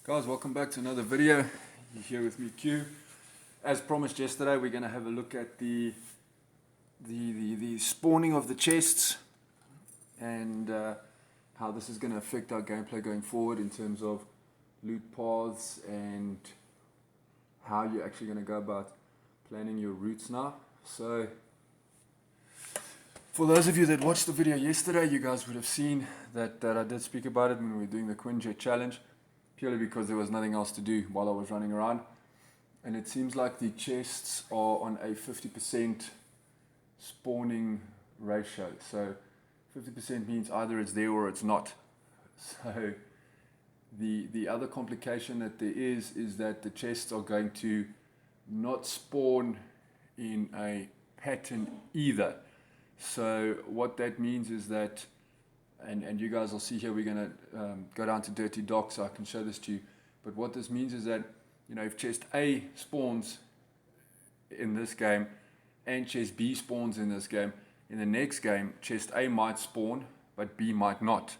Guys, welcome back to another video. You're here with me, Q. As promised yesterday, we're going to have a look at the spawning of the chests and how this is going to affect our gameplay going forward in terms of loot paths and how you're actually going to go about planning your routes now. So, for those of you that watched the video yesterday, you guys would have seen that I did speak about it when we were doing the Quinjet challenge, purely because there was nothing else to do while I was running around. And it seems like the chests are on a 50% spawning ratio. So 50% means either it's there or it's not. So the other complication that there is that the chests are going to not spawn in a pattern either. So what that means is that, and you guys will see here, we're going to go down to Dirty Dock so I can show this to you. But what this means is that, you know, if chest A spawns in this game and chest B spawns in this game, in the next game, chest A might spawn, but B might not.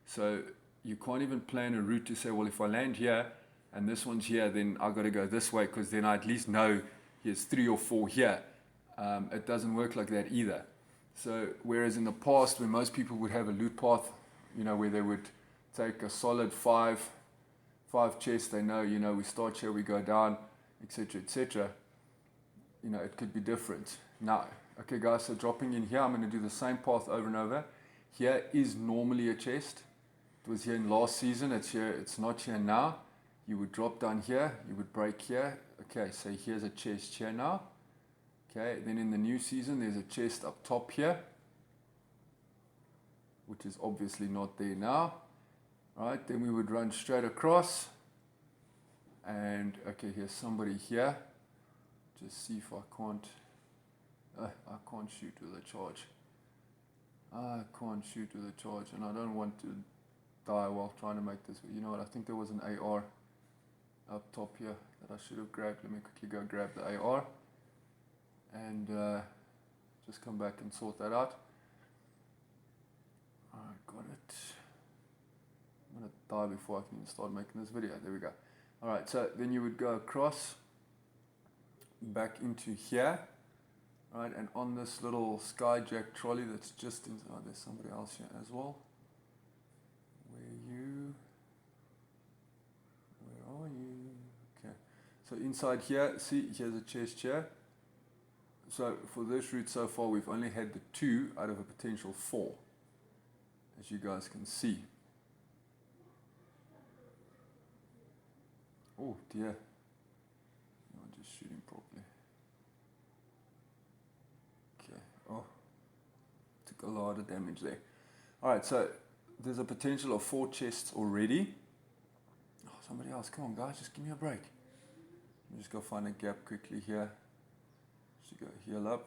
So you can't even plan a route to say, well, if I land here and this one's here, then I've got to go this way because then I at least know here's 3 or 4 here. It doesn't work like that either. So whereas in the past, when most people would have a loot path, you know, where they would take a solid five chests, they know, you know, we start here, we go down, etc., etc. You know, it could be different. Now, okay, guys, so dropping in here, I'm going to do the same path over and over. Here is normally a chest. It was here in last season. It's here. It's not here now. You would drop down here. You would break here. Okay, so here's a chest here now. Okay, then in the new season, there's a chest up top here, which is obviously not there now. Right, then we would run straight across. And, okay, here's somebody here. Just see if I can't shoot with a charge. I can't shoot with a charge, and I don't want to die while trying to make this. You know what, I think there was an AR up top here that I should have grabbed. Let me quickly go grab the AR. And just come back and sort that out. Alright, got it. I'm going to die before I can even start making this video. There we go. Alright, so then you would go across back into here. Right, and on this little skyjack trolley that's just in, oh, there's somebody else here as well. Where are you? Okay, so inside here, see, here's a chest here. So for this route so far, we've only had the 2 out of a potential 4, as you guys can see. Oh dear, not just shooting properly. Okay, oh, took a lot of damage there. Alright, so there's a potential of 4 chests already. Oh, somebody else, come on guys, just give me a break. Let me just go find a gap quickly here. Just go heal up.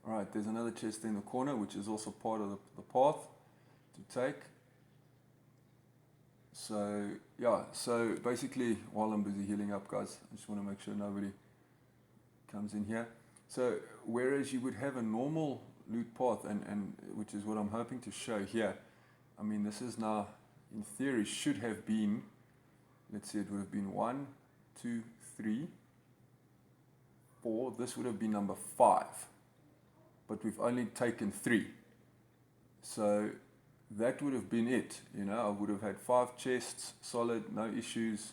Alright, there's another chest in the corner, which is also part of the path to take. So, yeah, so basically, while I'm busy healing up, guys, I just want to make sure nobody comes in here. So, whereas you would have a normal loot path, and which is what I'm hoping to show here, I mean, this is now, in theory, should have been, let's see, it would have been 1, 2, 3, 4, this would have been number 5, but we've only taken 3. So that would have been it, you know, I would have had 5 chests, solid, no issues,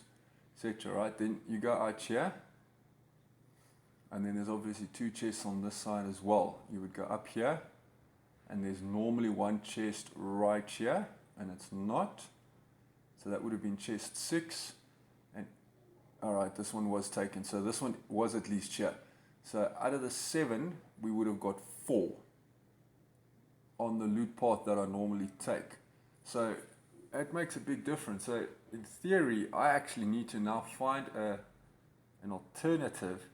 etc. Right, then you go out here, and then there's obviously 2 chests on this side as well. You would go up here, and there's normally 1 chest right here, and it's not, so that would have been chest 6, and alright, this one was taken, so this one was at least here. So out of the 7, we would have got 4 on the loot path that I normally take. So it makes a big difference. So in theory, I actually need to now find an alternative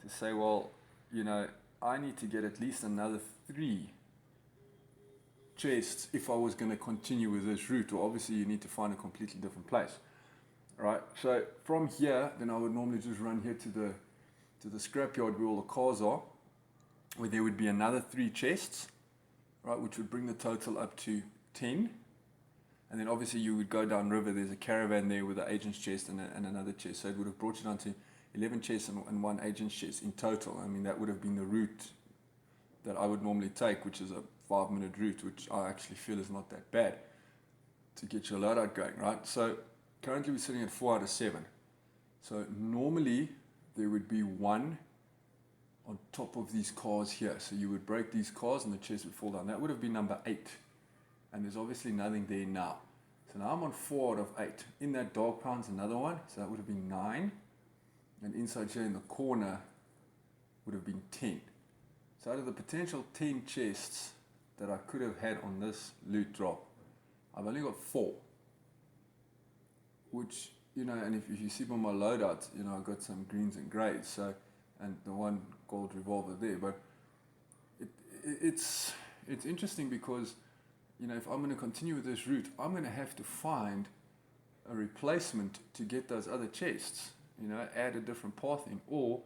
to say, well, you know, I need to get at least another 3 chests if I was going to continue with this route, or obviously you need to find a completely different place. Right, so from here, then I would normally just run here to the scrapyard where all the cars are, where there would be another 3 chests, right, which would bring the total up to 10. And then obviously you would go down river, there's a caravan there with an agent's chest and another chest. So it would have brought you down to 11 chests and one agent's chest in total. I mean, that would have been the route that I would normally take, which is a 5-minute route, which I actually feel is not that bad to get your loadout going, right? So currently we're sitting at 4 out of 7. So normally there would be one on top of these cars here. So you would break these cars and the chest would fall down. That would have been number 8. And there's obviously nothing there now. So now I'm on 4 out of 8. In that dog pound's another one, so that would have been 9. And inside here in the corner would have been 10. So out of the potential 10 chests that I could have had on this loot drop, I've only got 4. Which, you know, and if you see by my loadout, you know, I've got some greens and greys, so, and the one gold revolver there. But it's interesting because, you know, if I'm going to continue with this route, I'm going to have to find a replacement to get those other chests, you know, add a different path in, or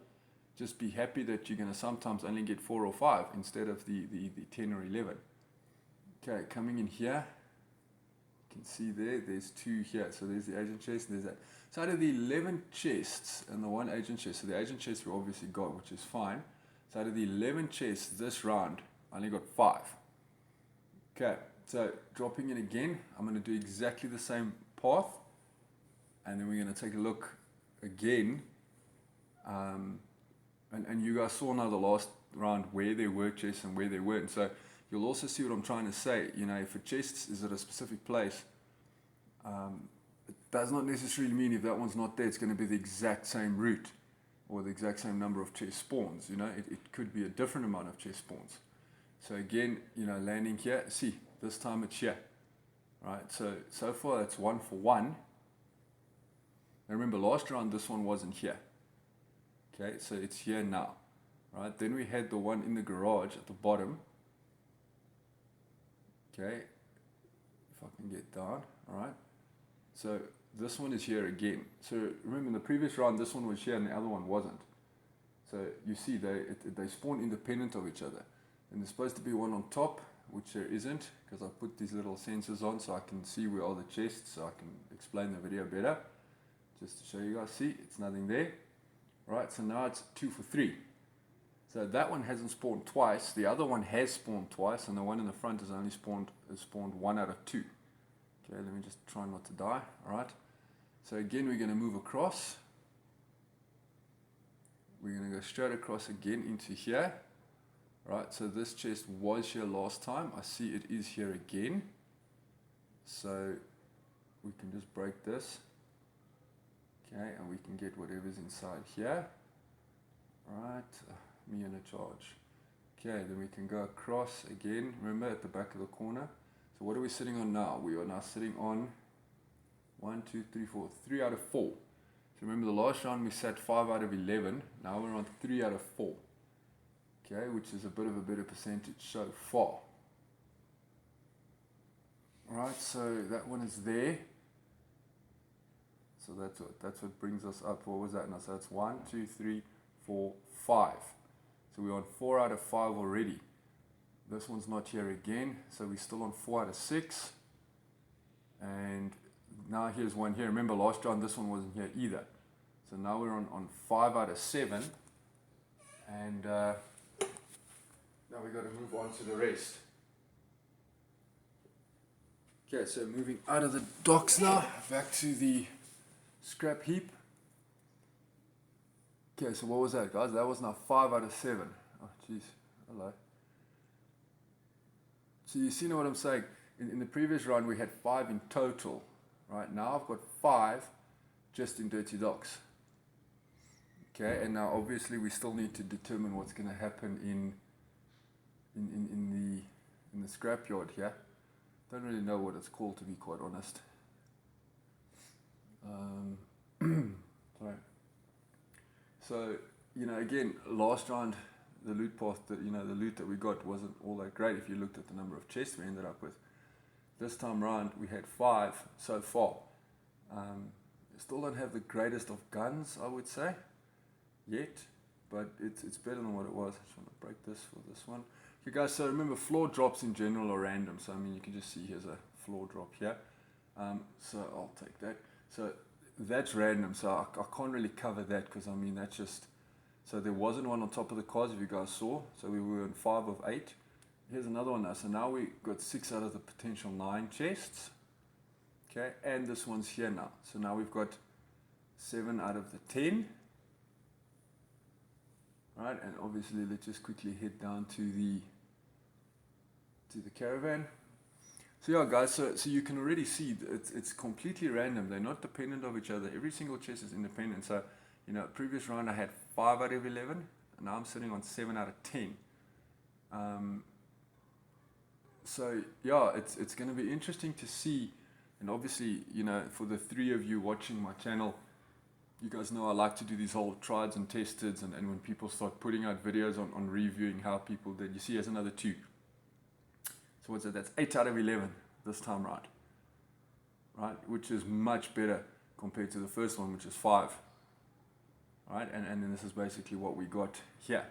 just be happy that you're going to sometimes only get 4 or 5 instead of the 10 or 11. Okay, coming in here, you can see there's 2 here, so there's the agent chest, and there's that. So out of the 11 chests and the 1 agent chest, so the agent chest we obviously got, which is fine. So out of the 11 chests this round, I only got 5. Okay. So dropping in again, I'm going to do exactly the same path, and then we're going to take a look again, and you guys saw now the last round where there were chests and where there weren't. So you'll also see what I'm trying to say. You know, if a chest is at a specific place, it does not necessarily mean if that one's not there, it's going to be the exact same route or the exact same number of chest spawns. You know, it could be a different amount of chest spawns. So again, you know, landing here, see, this time it's here, right? So far it's 1 for 1. And remember, last round this one wasn't here. Okay, so it's here now, right? Then we had the one in the garage at the bottom. Okay, if I can get down, all right? So this one is here again. So remember in the previous round, this one was here and the other one wasn't. So you see they spawn independent of each other. And there's supposed to be one on top, which there isn't, because I put these little sensors on so I can see where are the chests, so I can explain the video better. Just to show you guys, see, it's nothing there. Right, so now it's 2 for 3. So that one hasn't spawned twice, the other one has spawned twice, and the one in the front has only spawned 1 out of 2. Okay, let me just try not to die. Alright, so again we're going to move across. We're going to go straight across again into here. Right, so this chest was here last time. I see it is here again. So we can just break this. Okay, and we can get whatever's inside here. Right, me in a charge. Okay, then we can go across again. Remember at the back of the corner. So what are we sitting on now? We are now sitting on 1, 2, 3, 4, 3 out of 4. So remember the last round we sat 5 out of 11. Now we're on 3 out of 4. Okay, which is a bit of a better percentage so far. Alright, so that one is there. So that's what brings us up. What was that now? So that's 1, 2, 3, 4, 5. So we're on 4 out of 5 already. This one's not here again, so we're still on 4 out of 6. And now here's one here. Remember last round this one wasn't here either. So now we're on 5 out of 7. And now we've got to move on to the rest. Okay, so moving out of the docks now, back to the scrap heap. Okay, so what was that, guys? That was now 5 out of 7. Oh, jeez. Hello. So you see now what I'm saying? In the previous round, we had 5 in total. Right, now I've got 5 just in dirty docks. Okay, and now obviously we still need to determine what's going to happen in the scrapyard here. Don't really know what it's called, to be quite honest. Sorry. So, you know, again, last round, the loot path, the loot that we got wasn't all that great if you looked at the number of chests we ended up with. This time round, we had 5 so far. Still don't have the greatest of guns, I would say, yet, but it's better than what it was. I just want to break this for this one. Okay guys, so remember floor drops in general are random, so I mean you can just see here's a floor drop here. So I'll take that. So that's random. So I can't really cover that because I mean that's just. So there wasn't one on top of the cards if you guys saw. So we were in 5 of 8. Here's another one now. So now we got 6 out of the potential 9 chests. Okay, and this one's here now. So now we've got 7 out of the 10. Right, and obviously let's just quickly head down to the caravan. So yeah guys, so you can already see it's completely random. They're not dependent of each other. Every single chest is independent. So, you know, previous round I had 5 out of 11, and now I'm sitting on 7 out of 10. So yeah, it's going to be interesting to see, and obviously, you know, for the 3 of you watching my channel, you guys know I like to do these whole trieds and testeds, and when people start putting out videos on reviewing how people did, you see there's another 2. So what's that? That's 8 out of 11 this time round, right? Which is much better compared to the first one, which is 5. Right, and then this is basically what we got here.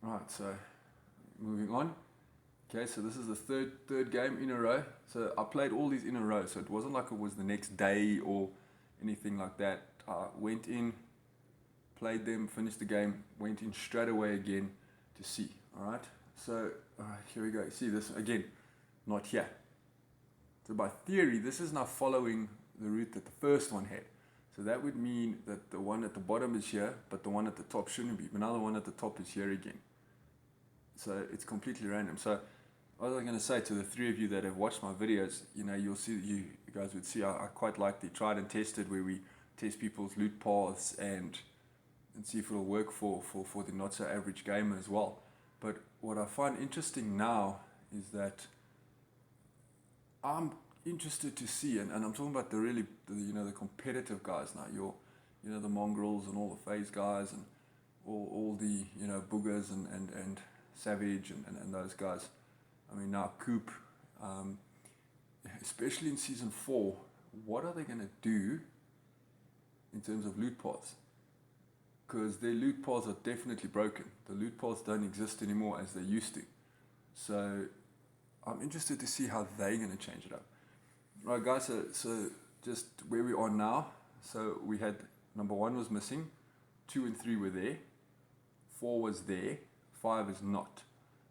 Right, so moving on. Okay, so this is the third game in a row. So I played all these in a row, so it wasn't like it was the next day or anything like that. I went in, played them, finished the game, went in straight away again to see. Alright, so alright, here we go. You see this again, not here. So by theory, this is now following the route that the first one had. So that would mean that the one at the bottom is here, but the one at the top shouldn't be. But now the one at the top is here again. So it's completely random. So what was I going to say to the 3 of you that have watched my videos, you know, you'll see, you guys would see I quite like the tried and tested, where we test people's loot paths and see if it'll work for the not so average gamer as well. But what I find interesting now is that I'm interested to see, and I'm talking about the really, you know, the competitive guys now, you know, the mongrels and all the phase guys and all the, you know, boogers and savage and those guys. I mean, now Coop, especially in season 4, what are they going to do in terms of loot paths? Because their loot paths are definitely broken. The loot paths don't exist anymore as they used to. So I'm interested to see how they're going to change it up. Right guys, so just where we are now. So we had number 1 was missing, 2 and 3 were there, 4 was there, 5 is not.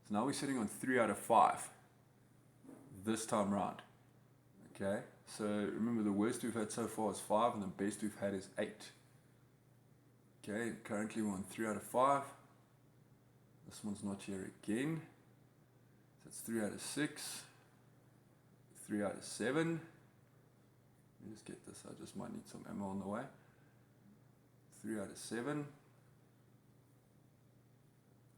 So now we're sitting on 3 out of 5 this time round. Okay, so remember the worst we've had so far is 5 and the best we've had is 8. Okay, currently we're on 3 out of 5. This one's not here again. So it's 3 out of 6. 3 out of 7. Let me just get this. I just might need some ammo on the way. 3 out of 7.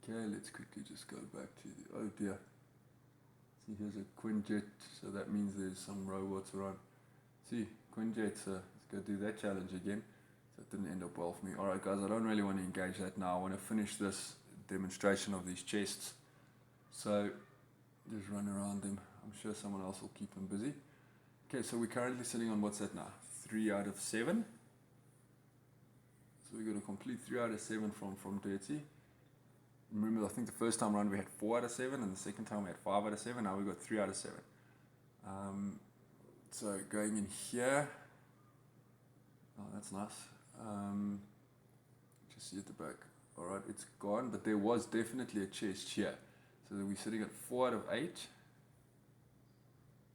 Okay, let's quickly just go back to the. Oh dear. See, here's a Quinjet, so that means there's some robots around. See, Quinjet, let's go do that challenge again. So it didn't end up well for me. Alright, guys, I don't really want to engage that now. I want to finish this demonstration of these chests. So, just run around them. I'm sure someone else will keep them busy. Okay, so we're currently sitting on what's that now? 3 out of 7. So we got a complete 3 out of 7 from Dirty. Remember, I think the first time around we had 4 out of 7, and the second time we had 5 out of 7. Now we got 3 out of 7. So going in here. Oh, that's nice. Just see at the back. Alright, it's gone, but there was definitely a chest here. So we're sitting at 4 out of 8.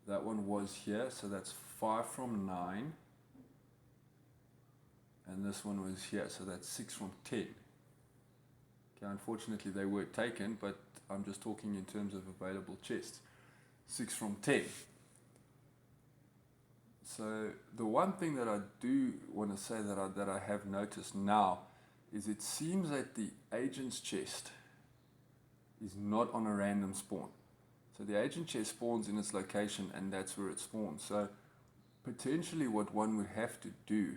That one was here, so that's 5 from 9. And this one was here, so that's 6 from 10. Okay, unfortunately they were taken, but I'm just talking in terms of available chests. 6 from 10. So the one thing that I do want to say that I have noticed now is it seems that the agent's chest is not on a random spawn. So the agent chest spawns in its location, and that's where it spawns. So potentially what one would have to do,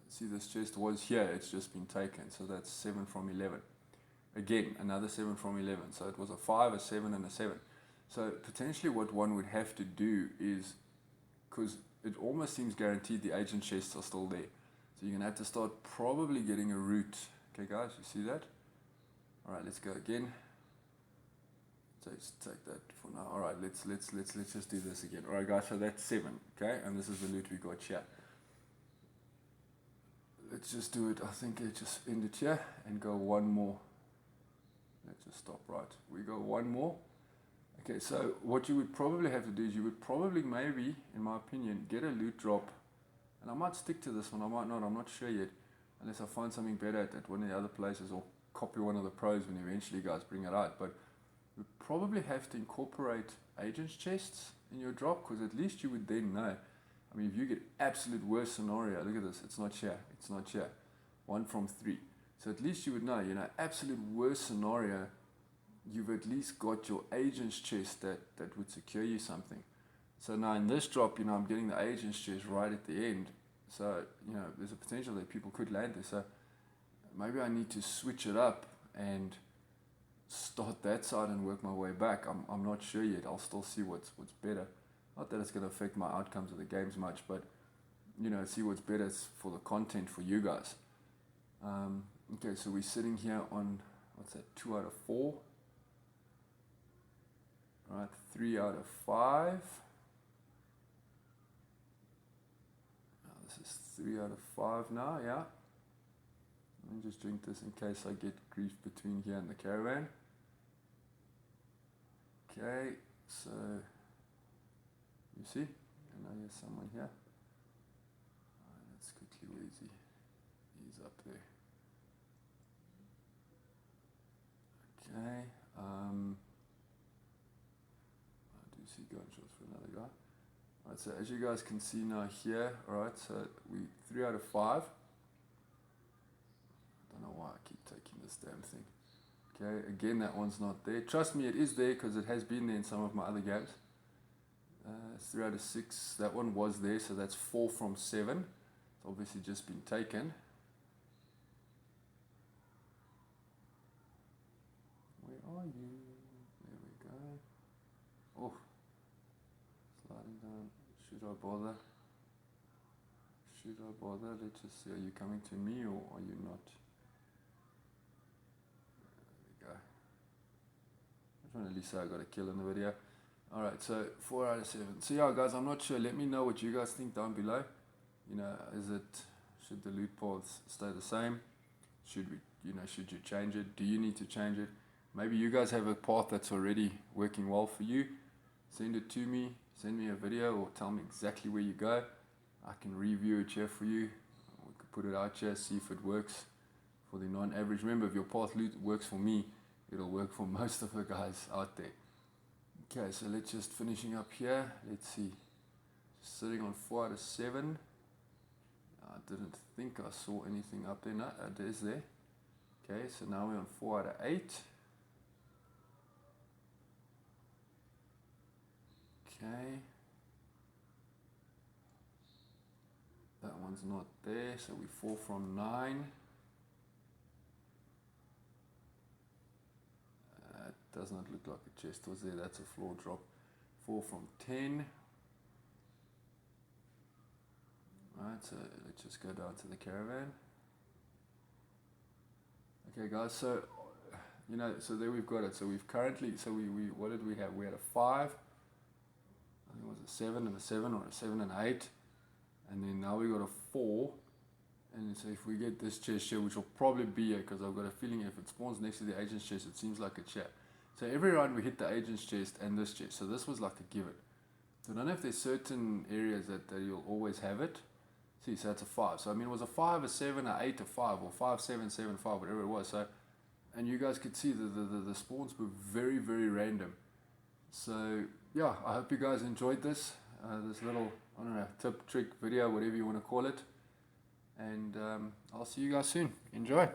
see, this chest was here, it's just been taken, so that's 7 from 11. Again, another 7 from 11. So it was a 5, a 7, and a 7. So potentially what one would have to do is, because it almost seems guaranteed the agent chests are still there. So you're going to have to start probably getting a route. Okay guys, you see that? Alright, let's go again. So let's take that for now. All right, let's just do this again. All right, guys. So that's 7. Okay, and this is the loot we got here. Let's just do it. I think I just end it here and go one more. Let's just stop right. We go one more. Okay, so what you would probably have to do is you would probably maybe, in my opinion, get a loot drop. And I might stick to this one, I might not, I'm not sure yet. Unless I find something better at one of the other places or copy one of the pros when eventually guys bring it out. But you would probably have to incorporate agents chests in your drop, because at least you would then know. I mean, if you get absolute worst scenario, look at this, it's not here, it's not here. 1 from 3. So at least you would know, absolute worst scenario, you've at least got your agent's chest that would secure you something. So now in this drop, I'm getting the agent's chest right at the end. So, there's a potential that people could land there. So maybe I need to switch it up and start that side and work my way back. I'm not sure yet. I'll still see what's better. Not that it's going to affect my outcomes of the games much, but, see what's better for the content for you guys. Okay, so we're sitting here on, what's that, 2 out of 4. All right, 3 out of 5. Now this is 3 out of 5 now, yeah. Let me just drink this in case I get grief between here and the caravan. Okay, so you see, and now there's someone here. Let's quickly, where is he? He's up there. Okay, I do see gunshots for another guy. Alright, so as you guys can see now here, alright, so we 3 out of 5. I don't know why I keep taking this damn thing. Okay, again, that one's not there. Trust me, it is there because it has been there in some of my other games. It's 3 out of 6. That one was there, so that's 4 from 7. It's obviously just been taken. Where are you? There we go. Oh, sliding down. Should I bother? Should I bother? Let's just see. Are you coming to me or are you not? There we go. I just want to at least say I got a kill in the video. Alright, so 4 out of 7. So yeah, guys, I'm not sure. Let me know what you guys think down below. Should the loot paths stay the same? Should you change it? Do you need to change it? Maybe you guys have a path that's already working well for you. Send it to me. Send me a video or tell me exactly where you go. I can review it here for you. We could put it out here, see if it works for the non-average. Remember, if your path loot works for me, it'll work for most of the guys out there. Okay, so let's just finishing up here. Let's see. Just sitting on 4 out of 7. I didn't think I saw anything up there. No, it is there. Okay, so now we're on 4 out of 8. Okay. That one's not there, so we 4 from 9. It does not look like a chest was there. That's a floor drop. 4 from 10. Right, so let's just go down to the caravan. Okay, guys, so so there we've got it. So we've currently, what did we have? We had a 5. I think it was a 7 and a 7, or a 7 and 8. And then now we got a 4. And so if we get this chest here, which will probably be here, because I've got a feeling if it spawns next to the agent's chest, it seems like it's here. So every round we hit the agent's chest and this chest. So this was like a give it. So I don't know if there's certain areas that you'll always have it. See, so that's a 5. So I mean, it was a 5, a 7, a 8, a 5, or 5, 7, 7, 5, whatever it was. So, and you guys could see the spawns were very, very random. So yeah, I hope you guys enjoyed this little, I don't know, tip, trick, video, whatever you want to call it. And I'll see you guys soon. Enjoy.